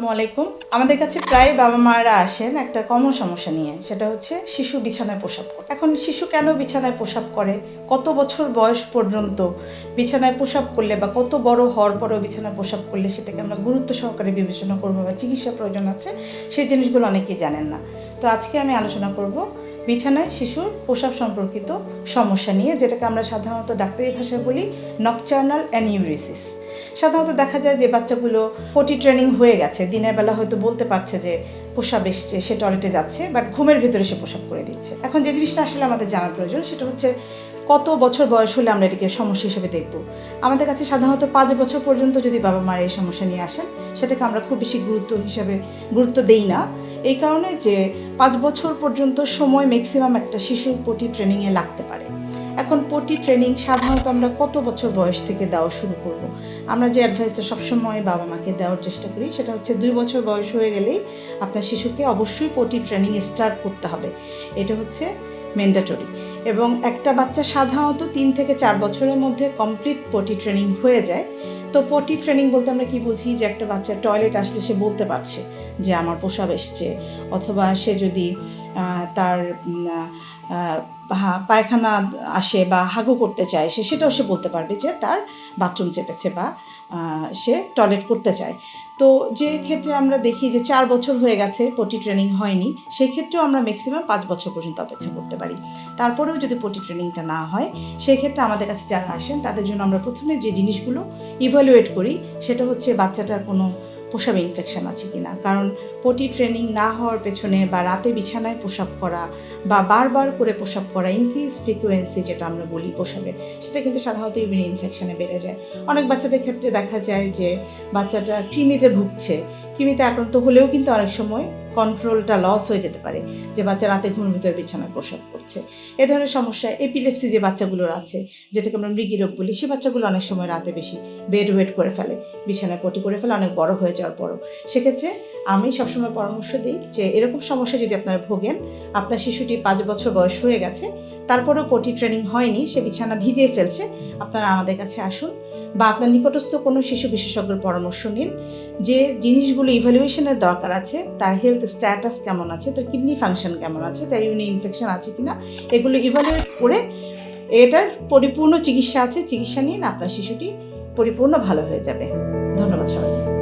আসসালামু আলাইকুম। আমাদের কাছে প্রায় বাবা মারা আসেন একটা কমন সমস্যা নিয়ে, সেটা হচ্ছে শিশু বিছানায় প্রসাব করে। এখন শিশু কেন বিছানায় প্রসাব করে, কত বছর বয়স পর্যন্ত বিছানায় প্রসাব করলে বা কত বড় হওয়ার পরেও বিছানায় প্রসাব করলে সেটাকে আমরা গুরুত্ব সহকারে বিবেচনা করবো বা চিকিৎসা প্রয়োজন আছে, সেই জিনিসগুলো অনেকেই জানেন না। তো আজকে আমি আলোচনা করব বিছানায় শিশুর প্রসাব সম্পর্কিত সমস্যা নিয়ে, যেটাকে আমরা সাধারণত ডাক্তারি ভাষায় বলি নকটার্নাল অ্যানিউরিসিস। সাধারণত দেখা যায় যে বাচ্চাগুলো পটি ট্রেনিং হয়ে গেছে, দিনের বেলা হয়তো বলতে পারছে যে প্রসাব এসছে, সে টয়লেটে যাচ্ছে, বাট ঘুমের ভেতরে সে প্রসাব করে দিচ্ছে। এখন যে জিনিসটা আসলে আমাদের জানার প্রয়োজন সেটা হচ্ছে কত বছর বয়স হলে আমরা এটাকে সমস্যা হিসেবে দেখব। আমাদের কাছে সাধারণত 5 বছর পর্যন্ত যদি বাবা মারা এই সমস্যা নিয়ে আসেন, সেটাকে আমরা খুব বেশি গুরুত্ব দেই না, এই কারণে যে 5 বছর পর্যন্ত সময় ম্যাক্সিমাম একটা শিশুর পটি ট্রেনিংয়ে লাগতে পারে। এখন পটি ট্রেনিং সাধারণত আমরা কত বছর বয়স থেকে দেওয়া শুরু করব? আমরা যে অ্যাডভাইসটা সবসময় বাবা মাকে দেওয়ার চেষ্টা করি সেটা হচ্ছে 2 বছর বয়স হয়ে গেলেই আপনার শিশুকে অবশ্যই পটি ট্রেনিং স্টার্ট করতে হবে। এটা হচ্ছে ম্যান্ডেটরি। এবং একটা বাচ্চা সাধারণত 3 থেকে 4 বছরের মধ্যে কমপ্লিট পটি ট্রেনিং হয়ে যায়। তো পটি ট্রেনিং বলতে আমরা কি বুঝি, যে একটা বাচ্চা টয়লেট আসলে সে বলতে পারছে যে আমার প্রসাব এসছে, অথবা সে যদি তার পায়খানা আসে বা হাগু করতে চায়, সেটাও সে বলতে পারবে যে তার বাথরুম চেপেছে বা সে টয়লেট করতে চায়। তো যে ক্ষেত্রে আমরা দেখি যে 4 বছর হয়ে গেছে পটি ট্রেনিং হয়নি, সেই ক্ষেত্রেও আমরা ম্যাক্সিমাম 5 বছর পর্যন্ত অপেক্ষা করতে পারি। তারপরেও যদি পটি ট্রেনিংটা না হয়, সেক্ষেত্রে আমাদের কাছে যারা আসেন তাদের জন্য আমরা প্রথমে যে জিনিসগুলো ইভ্যালুয়েট করি সেটা হচ্ছে বাচ্চাটার কোনো প্রসাবে ইনফেকশান আছে কিনা। কারণ পটি ট্রেনিং না হওয়ার পেছনে বা রাতে বিছানায় প্রসাব করা বা বারবার করে প্রসাব করা, ইনক্রিজ ফ্রিকোয়েন্সি যেটা আমরা বলি প্রসাবের, সেটা কিন্তু সাধারণত ইউরিন ইনফেকশানে বেড়ে যায়। অনেক বাচ্চাদের ক্ষেত্রে দেখা যায় যে বাচ্চাটা কৃমিতে ভুগছে, কৃমিতে আক্রান্ত হলেও কিন্তু অনেক সময় কন্ট্রোলটা লস হয়ে যেতে পারে, যে বাচ্চা রাতে ঘুমের ভিতরে বিছানায় প্রসাব করছে। এ ধরনের সমস্যা, এপিলেপসি যে বাচ্চাগুলোর আছে, যেটাকে আমরা মৃগী রোগ বলি, সে বাচ্চাগুলো অনেক সময় রাতে বেশি বেড ওয়েট করে ফেলে, বিছানায় পটি করে ফেলে অনেক বড় হয়ে যাওয়ার পরও। সেক্ষেত্রে আমি সবসময় পরামর্শ দিই যে এরকম সমস্যা যদি আপনারা ভোগেন, আপনার শিশুটি 5 বছর বয়স হয়ে গেছে, তারপরেও পটি ট্রেনিং হয়নি, সে বিছানা ভিজিয়ে ফেলছে, আপনারা আমাদের কাছে আসুন বা আপনার নিকটস্থ কোনো শিশু বিশেষজ্ঞের পরামর্শ নিন। যে জিনিসগুলো ইভ্যালুয়েশনের দরকার আছে, তার হেলথ স্ট্যাটাস কেমন আছে, তার কিডনি ফাংশন কেমন আছে, তার ইউরিন ইনফেকশন আছে কিনা, এগুলো ইভ্যালুয়েট করে এটার পরিপূর্ণ চিকিৎসা আছে, চিকিৎসা নিন, আপনার শিশুটি পরিপূর্ণ ভালো হয়ে যাবে। ধন্যবাদ সবাই।